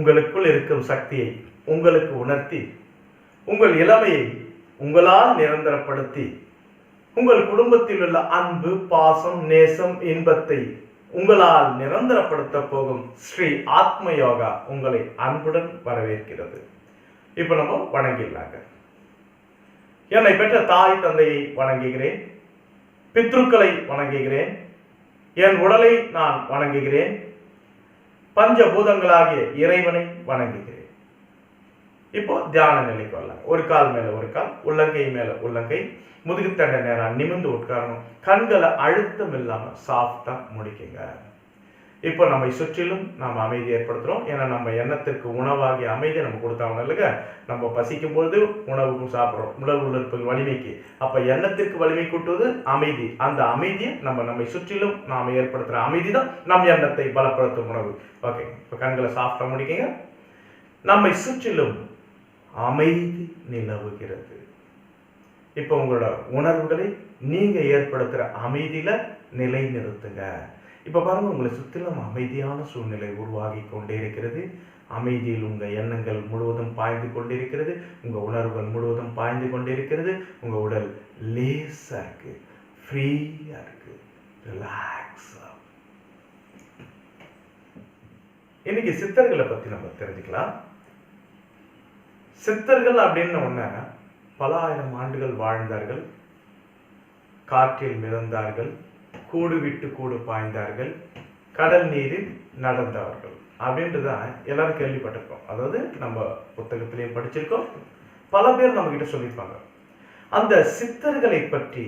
உங்களுக்குள் இருக்கும் சக்தியை உங்களுக்கு உணர்த்தி உங்கள் இளமையை உங்களால் நிரந்தரப்படுத்தி உங்கள் குடும்பத்தில் உள்ள அன்பு, பாசம், நேசம், இன்பத்தை உங்களால் நிரந்தரப்படுத்த போகும் ஸ்ரீ ஆத்ம யோகா உங்களை அன்புடன் வரவேற்கிறது. இப்ப நம்ம வணங்கிடலாங்க. என்னை பெற்ற தாய் தந்தையை வணங்குகிறேன், பித்ருக்களை வணங்குகிறேன், என் உடலை நான் வணங்குகிறேன், பஞ்சபூதங்களாகிய இறைவனை வணங்குகிறேன். இப்போ தியான நிலைக்கு வரலாம். ஒரு கால் மேல ஒரு கால், உள்ளங்கை மேல உள்ளங்கை, முதுகுத்தண்டை நேரம் நிமிர்ந்து உட்காரணும். கண்களை அழுத்தம் இல்லாம சாஃப்டா முடிக்குங்க. இப்போ நம்மை சுற்றிலும் நாம் அமைதி ஏற்படுத்துறோம். ஏன்னா நம்ம எண்ணத்திற்கு உணவாகிய அமைதியை நம்ம கொடுத்தாங்க இல்லைங்க. நம்ம பசிக்கும் பொழுது உணவுக்கும் சாப்பிட்றோம், உடல் உழைப்பு வலிமைக்கு. அப்ப எண்ணத்திற்கு வலிமை கூட்டுவது அமைதி. அந்த அமைதியை நம்மை சுற்றிலும் நாம் ஏற்படுத்துற அமைதி தான் நம் எண்ணத்தை பலப்படுத்தும் உணவு. ஓகே, இப்போ கண்களை சாஃப்டா முடிக்கங்க. நம்மை சுற்றிலும் அமைதி நிலவுகிறது. இப்போ உங்களோட உணர்வுகளை நீங்க ஏற்படுத்துற அமைதியில நிலை நிறுத்துங்க. இப்ப பாருங்க, உங்களை சுற்றிலும் அமைதியான சூழ்நிலை உருவாகி கொண்டே இருக்கிறது. அமைதியில் உங்க எண்ணங்கள் முழுவதும் பாய்ந்து கொண்டிருக்கிறது, உங்க உணர்வுகள் முழுவதும் பாய்ந்து கொண்டிருக்கிறது. உங்க உடல் லேசா இருக்கு, ஃப்ரீயா இருக்கு, ரிலாக்ஸா. இன்னைக்கு சித்தர்களை பத்தி நம்ம தெரிஞ்சுக்கலாம். சித்தர்கள் அப்படின்னு ஒண்ணு பல ஆயிரம் ஆண்டுகள் வாழ்ந்தார்கள், காற்றில் மிதந்தார்கள், கூடு விட்டு கூடு பாய்ந்தார்கள், கடல் நீரில் நடந்தவர்கள் அப்படின்றதான் எல்லாரும் கேள்விப்பட்டிருக்கோம். அதாவது நம்ம புத்தகத்திலையும் படிச்சிருக்கோம், பல பேர் நம்ம கிட்ட சொல்லியிருப்பாங்க. அந்த சித்தர்களை பற்றி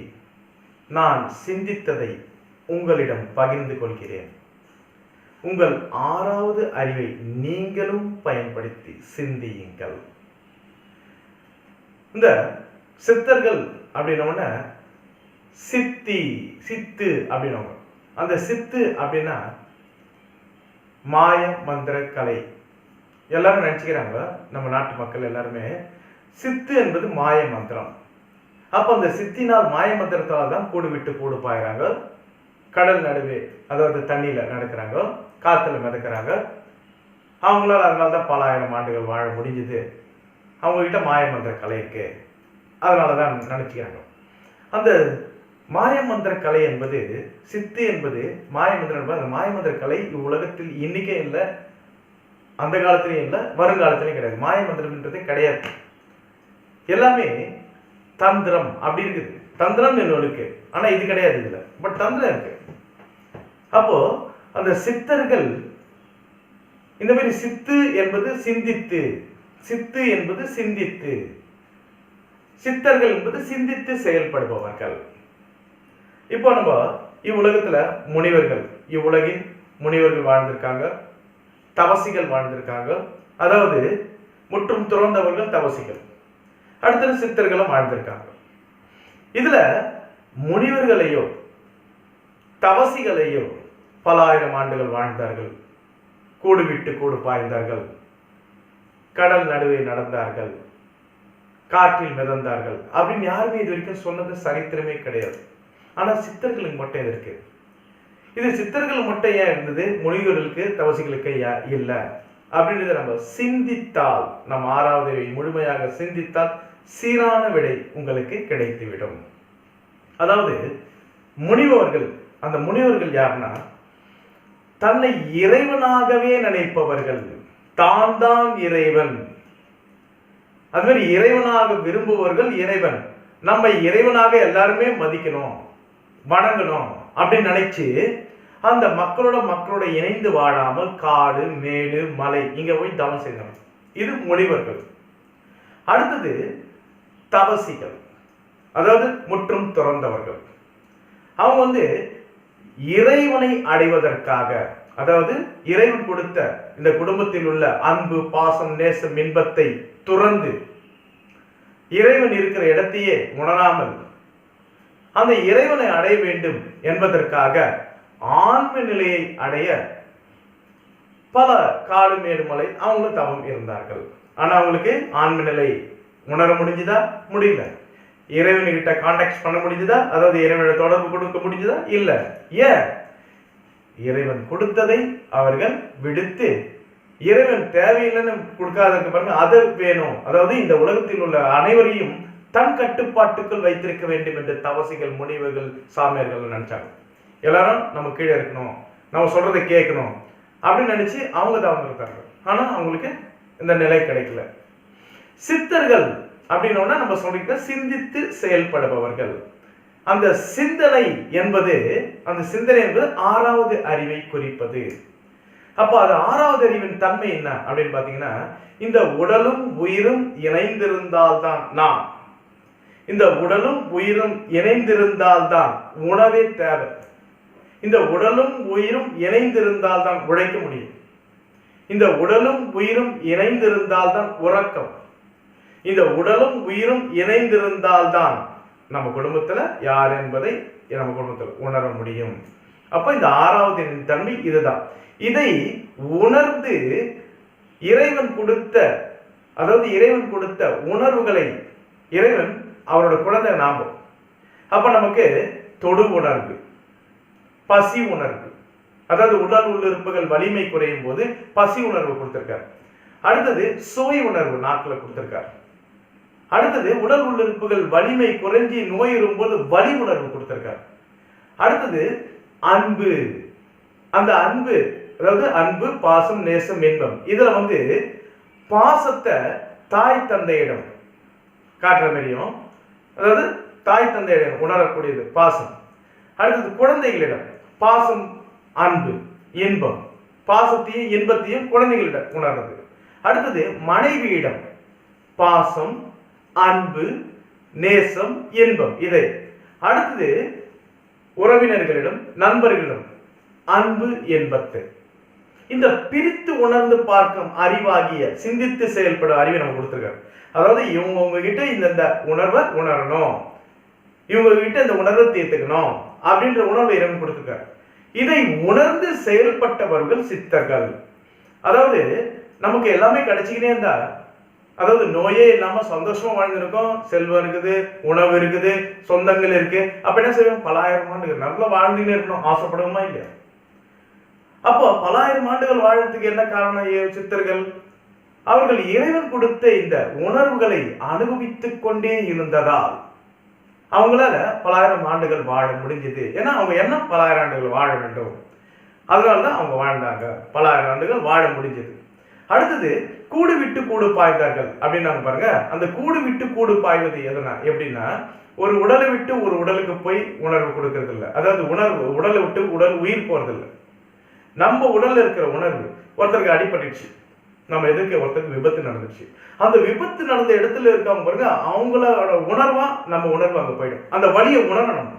நான் சிந்தித்ததை உங்களிடம் பகிர்ந்து கொள்கிறேன். உங்கள் 6வது அறிவை நீங்களும் பயன்படுத்தி சிந்தியுங்கள். இந்த சித்தர்கள் அப்படின்னோட சித்து அப்படின்னவங்க. அந்த சித்து அப்படின்னா மாய மந்திர கலை. எல்லாரும் நினைச்சுக்கிறாங்க, நம்ம நாட்டு மக்கள் எல்லாருமே சித்து என்பது மாய மந்திரம். அப்ப அந்த சித்தினால் மாய மந்திரத்தால் தான் கூடு விட்டு கூடு பாயிறாங்க, கடல் நடுவே அதாவது தண்ணியில நடக்கிறாங்க, காத்துல மிதக்கிறாங்க. அவங்களால அதனால்தான் பல ஆயிரம் ஆண்டுகள் வாழ முடிஞ்சது. அவங்க கிட்ட மாய மந்திர கலை இருக்கு, அதனாலதான் நினைச்சுக்கிறாங்க. அந்த மாயமந்திர கலை என்பது, சித்து என்பது மாயமந்திரம் என்பது, அந்த மாயமந்திர கலை இவ்வுலகத்தில் இன்னைக்கே இல்லை, அந்த காலத்திலையும் இல்லை, வருங்காலத்திலையும் கிடையாது. மாயமந்திரம்ன்றதே கிடையாது. எல்லாமே தந்திரம் அப்படி இருக்குது. தந்திரம் இன்னொன்று இருக்கு, ஆனா இது கிடையாது இதுல. பட் தந்திரம் இருக்கு. அப்போ அந்த சித்தர்கள் இந்த மாதிரி சித்து என்பது சிந்தித்து, சித்து என்பது சிந்தித்து, சித்தர்கள் என்பது சிந்தித்து செயல்படுபவர்கள். இப்போ நம்ம இவ்வுலகத்துல முனிவர்கள், இவ்வுலகில் முனிவர்கள் வாழ்ந்திருக்காங்க, தவசிகள் வாழ்ந்திருக்காங்க. அதாவது முற்றும் துறந்தவர்கள் தவசிகள். அடுத்தது சித்தர்களும் வாழ்ந்திருக்காங்க. இதுல முனிவர்களையோ தவசிகளையோ பல ஆயிரம் ஆண்டுகள் வாழ்ந்தார்கள், கூடு விட்டு கூடு பாய்ந்தார்கள், கடல் நடுவே நடந்தார்கள், காற்றில் மிதந்தார்கள் அப்படின்னு யாருமே இது வரைக்கும் சொன்னது சரித்திரமே கிடையாது. ஆனா சித்தர்களுக்கு மட்டும் இது இருக்கு. இது சித்தர்கள் மட்டும் ஏன் இருந்தது, முனிவர்களுக்கு தவசிகளுக்கு இல்லை அப்படின்றத நம்ம சிந்தித்தால், நம்ம 6வது முழுமையாக சிந்தித்தால் சீரான விடை உங்களுக்கு கிடைத்துவிடும். அதாவது முனிவர்கள், அந்த முனிவர்கள் யாருன்னா தன்னை இறைவனாகவே நினைப்பவர்கள், தான் இறைவன். அது மாதிரி இறைவனாக விரும்புவர்கள். இறைவன் நம்ம இறைவனாக எல்லாருமே மதிக்கணும், வணங்கணும் அப்படின்னு நினைச்சு அந்த மக்களோட இணைந்து வாழாமல் காடு மேடு மலை இங்க போய் தவம் செய்யணும். இது முனிவர்கள். அடுத்தது தவசிகள், அதாவது முற்றும் துறந்தவர்கள். அவங்க இறைவனை அடைவதற்காக, அதாவது இறைவன் கொடுத்த இந்த குடும்பத்தில் உள்ள அன்பு, பாசம், நேசம், இன்பத்தை துறந்து இறைவன் இருக்கிற இடத்தையே உணராமல் அந்த இறைவனை அடைய வேண்டும் என்பதற்காக ஆன்ம நிலையை அடைய பல காடு மேடு மலை அவங்களும் தவம் இருந்தார்கள். ஆனா அவங்களுக்கு ஆன்ம நிலை உணர முடிஞ்சுதா? முடியல. இறைவன்கிட்ட கான்டாக்ட் பண்ண முடிஞ்சுதா? அதாவது இறைவனோட தொடர்பு கொடுக்க முடிஞ்சுதா? இல்ல. ஏன்? இறைவன் கொடுத்ததை அவர்கள் விடுத்து இறைவன் தேவையில்லைன்னு கொடுக்காததுக்கு பாருங்க, அது வேணும். அதாவது இந்த உலகத்தில் உள்ள அனைவரையும் தன் கட்டுப்பாட்டுக்குள் வைத்திருக்க வேண்டும் என்று தவசிகள், முனிவர்கள், சாமியார்கள் நினைச்சாங்க. எல்லாரும் நம்ம கீழே இருக்கணும், நம்ம சொல்றதை கேட்கணும் அப்படின்னு நினைச்சு அவங்க தான் இருக்காங்க. ஆனா அவங்களுக்கு இந்த நிலை கிடைக்கல. சித்தர்கள் அப்படின்னா நம்ம சொல்லிக்க சிந்தித்து செயல்படுபவர்கள். அந்த சிந்தனை என்பது ஆறாவது அறிவை குறிப்பது. அப்ப அது ஆறாவது அறிவின் தன்மை என்ன அப்படின்னு பாத்தீங்கன்னா, இந்த உடலும் உயிரும் இணைந்திருந்தால்தான் நான், இந்த உடலும் உயிரும் இணைந்திருந்தால்தான் உணவே தேவை, இந்த உடலும் உயிரும் இணைந்திருந்தால்தான் உழைக்க முடியும், இந்த உடலும் உயிரும் இணைந்திருந்தால்தான் உறக்கம், இந்த உடலும் உயிரும் இணைந்திருந்தால்தான் நம்ம குடும்பத்துல யார் என்பதை நம்ம குடும்பத்தில் உணர முடியும். அப்ப இந்த ஆறாவது தன்மை இதுதான். இதை உணர்ந்து இறைவன் கொடுத்த, அதாவது இறைவன் கொடுத்த உணர்வுகளை, இறைவன் அவரோட குழந்தை நாம. அப்ப நமக்கு தொடு உணர்வு, பசி உணர்வு, அதாவது உடல் உள்ளுறுப்புகள் வலிமை குறையும் போது பசி உணர்வு கொடுத்திருக்காரு. அடுத்தது சுவை உணர்வு நாக்கில் கொடுத்திருக்காரு. அடுத்தது உடல் உள்ளுறுப்புகள் வலிமை குறைஞ்சி நோய் இருக்கும்போது வலி உணர்வு கொடுத்திருக்காரு. அடுத்தது அன்பு. அந்த அன்பு, அதாவது அன்பு, பாசம், நேசம், இன்பம். இதுல பாசத்தை தாய் தந்தையிடம் காட்டுற மாதிரியும், அதாவது தாய் தந்தையிடம் உணரக்கூடியது பாசம். அடுத்தது குழந்தைகளிடம் பாசம், அன்பு, இன்பம், பாசத்தையும் இன்பத்தையும் குழந்தைகளிடம் உணர்றது. அடுத்தது மனைவியிடம் பாசம், அன்பு, நேசம், இன்பம். இதை அடுத்தது உறவினர்களிடம், நண்பர்களிடம் அன்பு, இன்பத்தை. இந்த பிரித்து உணர்ந்து பார்க்கும் அறிவாகிய சிந்தித்து செயல்படும் அறிவை நம்ம கொடுத்துருக்காரு. அதாவது இவங்க உங்ககிட்ட இந்த உணர்வை உணரணும், இவங்க கிட்ட இந்த உணர்வை தீர்த்துக்கணும் அப்படின்ற உணர்வை இறைவன் கொடுத்துருக்காரு. இதை உணர்ந்து செயல்பட்டவர்கள் சித்தர்கள். அதாவது நமக்கு எல்லாமே கிடைச்சிக்கிட்டே இருந்தா, அதாவது நோயே இல்லாம சந்தோஷமா வாழ்ந்துருக்கோம், செல்வம் இருக்குது, உணவு இருக்குது, சொந்தங்கள் இருக்கு, அப்ப என்ன செய்வோம், பலாயிரம் ஆண்டுகள் நல்லா வாழ்ந்துன்னு இருக்கணும் ஆசைப்படுவோமா இல்லையா? அப்போ பலாயிரம் ஆண்டுகள் வாழறதுக்கு என்ன காரணம்? சித்தர்கள் அவர்கள் இறைவன் கொடுத்த இந்த உணர்வுகளை அனுபவித்துக் கொண்டே இருந்ததால் அவங்களால பலாயிரம் ஆண்டுகள் வாழ முடிஞ்சது. ஏன்னா அவங்க என்ன பலாயிரம் ஆண்டுகள் வாழ வேண்டும், அதனாலதான் அவங்க வாழ்ந்தாங்க, பலாயிரம் ஆண்டுகள் வாழ முடிஞ்சது. அடுத்தது கூடு விட்டு கூடு பாய்ந்தார்கள் அப்படின்னு பாருங்க. அந்த கூடு விட்டு கூடு பாய்வது எதுனா எப்படின்னா, ஒரு உடலை விட்டு ஒரு உடலுக்கு போய் உணர்வு கொடுக்கறது இல்லை. அதாவது உணர்வு உடலை விட்டு உடல் உயிர் போறது இல்லை. நம்ம உடல்ல இருக்கிற உணர்வு, ஒருத்தருக்கு அடிபட்டுச்சு, நம்ம எதுக்கு ஒருத்தருக்கு விபத்து நடந்துச்சு, அந்த விபத்து நடந்த இடத்துல இருக்காங்க பாருங்க, அவங்களோட உணர்வா நம்ம உணர்வு அங்க போயிடும். அந்த வலியை உணரணும்.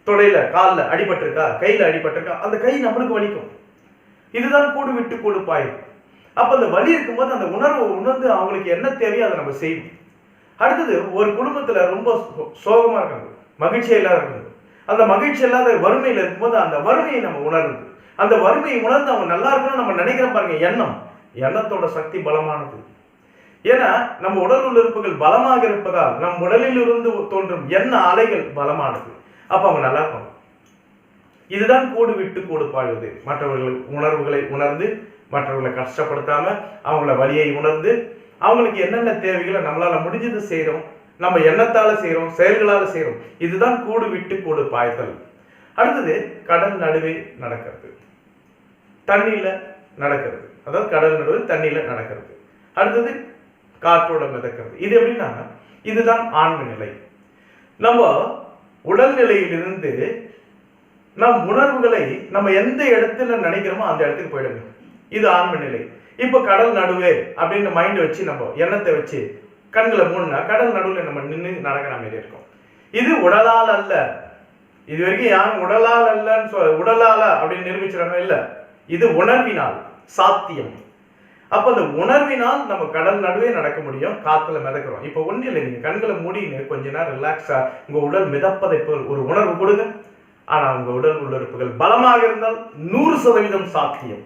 தொடையில காலில் அடிபட்டிருக்கா, கையில அடிபட்டிருக்கா, அந்த கை நம்மளுக்கு வலிக்கும். இதுதான் கூடு விட்டு கூடு பாயும். அப்ப அந்த வலி இருக்கும்போது அந்த உணர்வை உணர்ந்து அவங்களுக்கு என்ன தேவையோ அதை நம்ம செய்வோம். அடுத்தது ஒரு குடும்பத்துல ரொம்ப சோகமா இருக்காங்க, மகிழ்ச்சியா இல்லாத இருக்காங்க, அந்த மகிழ்ச்சி இல்லாத வறுமையில இருக்கும்போது அந்த வறுமையை நம்ம உணர்றது, அந்த வறுமையை உணர்ந்து அவங்க நல்லா இருக்கணும்னு நம்ம நினைக்கிறோம் பாருங்க. எண்ணத்தோட சக்தி பலமானது. ஏன்னா நம்ம உடல் உறுப்புகள் பலமாக இருப்பதால் நம் உடலில் இருந்து தோன்றும் எண்ண அலைகள் பலமானது. அப்ப அவங்க நல்லா இருப்பாங்க. இதுதான் கூடு விட்டு கூடு பாழ்வது. மற்றவர்கள் உணர்வுகளை உணர்ந்து, மற்றவர்களை கஷ்டப்படுத்தாம, அவங்கள வலியை உணர்ந்து, அவங்களுக்கு என்னென்ன தேவைகளை நம்மளால முடிஞ்சது செய்யறோம், நம்ம எண்ணத்தால செய்யறோம், செயல்களால செய்யறோம். இதுதான் கூடு விட்டு கூடு பாய்தல். அடுத்தது கடல் நடுவே நடக்கிறது, தண்ணியில நடக்கிறது. அதாவது கடல் நடுவே தண்ணியில நடக்கிறது. அடுத்தது காற்றோட மிதக்கிறது. இது எப்படின்னா, இதுதான் ஆன்ம நிலை. நம்ம உடல்நிலையிலிருந்து நம் உணர்வுகளை நம்ம எந்த இடத்துல நினைக்கிறோமோ அந்த இடத்துக்கு போயிடுங்க. இது ஆன்ம நிலை. இப்போ கடல் நடுவே அப்படின்னு மைண்ட் வச்சு நம்ம எண்ணத்தை வச்சு கண்களை மூணுனா கடல் நடுவில் நம்ம நின்று நடக்கிற மாதிரி இருக்கும். இது உடலால் அல்ல. இது வரைக்கும் யாரும் உடலால் அல்லன்னு உடலால அப்படின்னு நிரூபிச்சிடணும் இல்லை. இது உணர்வினால் சாத்தியம். அப்ப அந்த உணர்வினால் நம்ம கடல் நடுவே நடக்க முடியும், காத்துல மிதக்கிறோம். இப்ப ஒன்றும் இல்லை, நீங்க கண்களை மூடின்னு கொஞ்ச நேரம் ரிலாக்ஸா உங்க உடல் மிதப்பதை போல் ஒரு உணர்வு கொடுங்க. ஆனா உங்க உடல் உள்ளுறுப்புகள் பலமாக இருந்தால் 100% சாத்தியம்.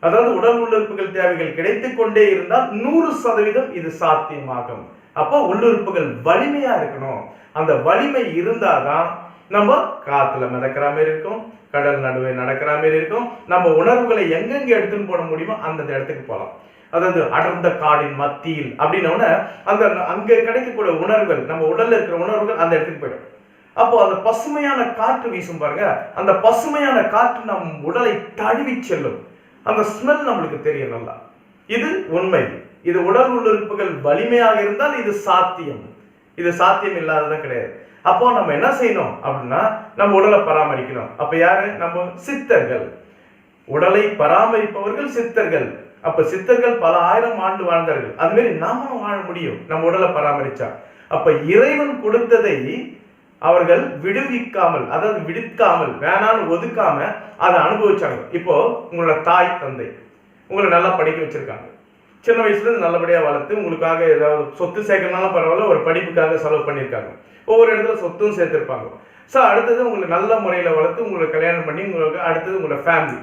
அதாவது உடல் உள்ளுறுப்புகள் தேவைகள் கிடைத்துக் கொண்டே இருந்தால் 100% இது சாத்தியமாகும். அப்போ உள்ளுறுப்புகள் வலிமையா இருக்கணும். அந்த வலிமை இருந்தாதான் நம்ம காத்துல மிதக்கிற மாதிரி இருக்கும், கடல் நடுவே நடக்கிற மாதிரி இருக்கும். நம்ம உணர்வுகளை எங்கெங்க எடுத்துன்னு போட முடியுமோ அந்தந்த இடத்துக்கு போகலாம். அதாவது அடர்ந்த காடின் மத்தியில் அப்படின்னோட அந்த அங்க கிடைக்கக்கூடிய உணர்வுகள், நம்ம உடல்ல இருக்கிற உணர்வுகள் அந்த இடத்துக்கு போயிடும். அப்போ அந்த பசுமையான காற்று வீசும் பாருங்க, அந்த பசுமையான காற்று நம் உடலை தழுவி செல்லும். அந்த ஸ்மெல் நம்மளுக்கு தெரியும் நல்லா. இது உண்மை. இது உடல் உள்ளுறுப்புகள் வலிமையாக இருந்தால் இது சாத்தியம். இது சாத்தியம் இல்லாததான் கிடையாது. அப்போ நம்ம என்ன செய்யணும் அப்படின்னா, நம்ம உடலை பராமரிக்கணும். அப்ப யாரு? நம்ம சித்தர்கள். உடலை பராமரிப்பவர்கள் சித்தர்கள். அப்ப சித்தர்கள் பல ஆயிரம் ஆண்டு வாழ்ந்தார்கள். அது மாதிரி நாமளும் வாழ முடியும் நம்ம உடலை பராமரிச்சா. அப்ப இறைவன் கொடுத்ததை அவர்கள் விடுவிக்காமல், அதாவது விடுக்காமல், வேணான்னு ஒதுக்காம அதை அனுபவிச்சாங்க. இப்போ உங்களோட தாய் தந்தை உங்களை நல்லா படிக்க வச்சிருக்காங்க. சின்ன வயசுல இருந்து நல்லபடியா வளர்த்து உங்களுக்காக ஏதாவது சொத்து சேர்க்கறதுனாலும் பரவாயில்ல, ஒரு படிப்புக்காக செலவு பண்ணியிருக்காங்க. ஒவ்வொரு இடத்துல சொத்தும் சேர்த்திருப்பாங்க. ஸோ அடுத்தது உங்களை நல்ல முறையில் வளர்த்து உங்களை கல்யாணம் பண்ணி உங்களுக்கு அடுத்தது உங்களோட ஃபேமிலி.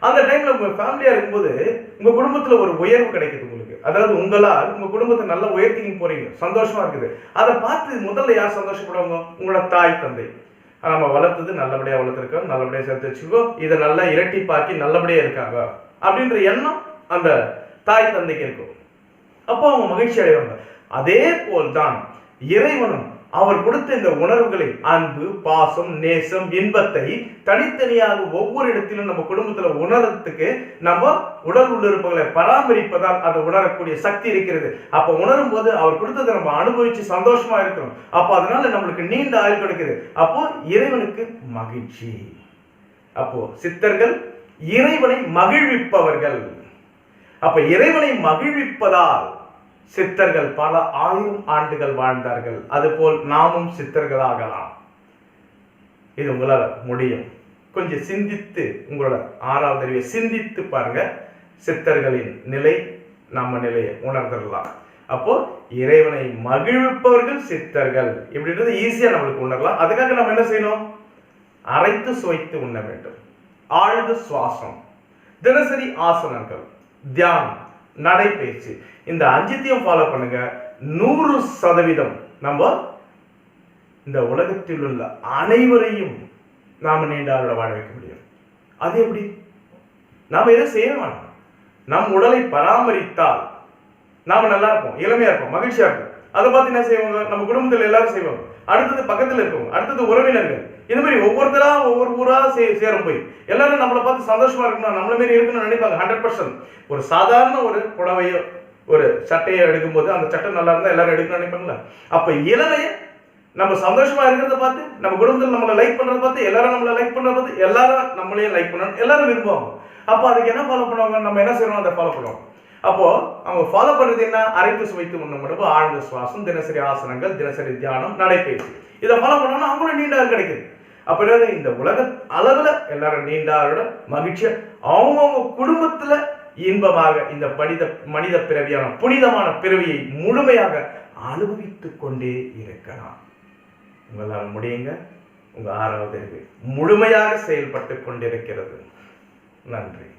அந்த டைம்ல உங்க ஃபேமிலியா இருக்கும்போது உங்க குடும்பத்துல ஒரு உயர்வு கிடைக்குது உங்களுக்கு. அதாவது உங்களால் உங்க குடும்பத்தை நல்லா உயர்த்திக்கு போறீங்க, சந்தோஷமா இருக்குது. அதை பார்த்து முதல்ல யார் சந்தோஷப்படுவாங்க? உங்களோட தாய் தந்தை. நம்ம வளர்த்தது நல்லபடியா வளர்த்துருக்கோம், நல்லபடியா சேர்த்து வச்சுக்கோ, இதை நல்லா இரட்டிப்பாக்கி நல்லபடியா இருக்காங்க அப்படின்ற எண்ணம் அந்த தாய் தந்தைக்கு இருக்கும். அப்போ அவங்க மகிழ்ச்சி அடைவாங்க. அதே போல்தான் இறைவனும் அவர் கொடுத்த இந்த உணர்வுகளை, அன்பு, பாசம், நேசம், இன்பத்தை தனித்தனியாக ஒவ்வொரு இடத்திலும் நம்ம குடும்பத்துல உணர்றதுக்கு நம்ம உடல் உள்ளுறுப்புகளை பராமரிப்பதால் அதை உணரக்கூடிய சக்தி இருக்கிறது. அப்ப உணரும் போது அவர் கொடுத்ததை நம்ம அனுபவிச்சு சந்தோஷமா இருக்கிறோம். அப்போ அதனால நம்மளுக்கு நீண்ட ஆயுள் கிடைக்குது. அப்போ இறைவனுக்கு மகிழ்ச்சி. அப்போ சித்தர்கள் இறைவனை மகிழ்விப்பவர்கள். அப்ப இறைவனை மகிழ்விப்பதால் சித்தர்கள் பல ஆயிரம் ஆண்டுகள் வாழ்ந்தார்கள். அதுபோல் நாமும் சித்தர்களாகலாம். இது உங்களால முடியும். கொஞ்சம் சிந்தித்து, உங்களோட 6வது அறிவை சிந்தித்து பாருங்க. சித்தர்களின் நிலை நம்ம நிலையை உணர்ந்துடலாம். அப்போ இறைவனை மகிழ்விப்பவர்கள் சித்தர்கள் இப்படின்றது ஈஸியா நம்மளுக்கு உணரலாம். அதுக்காக நம்ம என்ன செய்யணும்? அரைத்து சுவைத்து உண்ண வேண்டும். ஆழ்ந்த சுவாசம், தினசரி ஆசனங்கள், தியானம், நடைபயிற்சி, இந்த 5த்தையும் ஃபாலோ பண்ணுங்க. 100% நம்ம இந்த உலகத்தில் உள்ள அனைவரையும் நாம நீண்ட ஆயுள வாழ வைக்க முடியும். அது எப்படி? நாம எதை செய்ய வேண்டாம். நம் உடலை பராமரித்தால் நாம நல்லா இருப்போம், இளமையா இருப்போம், மகிழ்ச்சியா இருப்போம். அதை பார்த்து என்ன செய்வாங்க? நம்ம குடும்பத்தில் எல்லாரும் செய்வாங்க. அடுத்தது பக்கத்தில் இருக்கவங்க, அடுத்தது உறவினர்கள், இந்த மாதிரி ஒவ்வொருத்தரா ஒவ்வொரு ஊரா சேரும் போய் எல்லாரும் நம்மளை பார்த்து சந்தோஷமா இருக்கணும், நம்மள மாதிரி இருக்கணும்னு நினைப்பாங்க. 100%. ஒரு சாதாரண ஒரு புடவையோ ஒரு சட்டையை எடுக்கும்போது அந்த சட்டை நல்லா இருந்தா எல்லாரும் எடுக்கணும்னு நினைப்பாங்களா? அப்ப இளமைய நம்ம சந்தோஷமா இருக்கிறத பார்த்து, நம்ம குடும்பத்தில் நம்மளை லைக் பண்றதை பார்த்து, எல்லாரும் நம்மளை லைக் பண்றத பார்த்து எல்லாரும் நம்மளையும் லைக் பண்ணணும், எல்லாரும் விரும்புவாங்க. அப்போ அதுக்கு என்ன ஃபாலோ பண்ணுவாங்க? நம்ம என்ன செய்யணும்? அதை ஃபாலோ பண்ணுவாங்க. அப்போ அவங்க ஃபாலோ பண்றது என்ன? அரைத்து சுவைத்து உண்ணும் உணவு, ஆழ்ந்த சுவாசம், தினசரி ஆசனங்கள், தினசரி தியானம், நடைபயிற்சி. இதை ஃபாலோ பண்ணோம்னா அவங்களும் நீண்ட ஆயுள் கிடைக்குது. அப்ப இந்த உலக அளவுல எல்லாரும் நீண்ட ஆயுளோட மகிழ்ச்சியா அவங்கவுங்க குடும்பத்துல இன்பமாக இந்த மனித பிறவியான புனிதமான பிறவியை முழுமையாக அனுபவித்துக் கொண்டே இருக்கலாம். உங்களால் முடியுங்க. உங்க 6வது அறிவு முழுமையாக செயல்பட்டு கொண்டிருக்கிறது. நன்றி.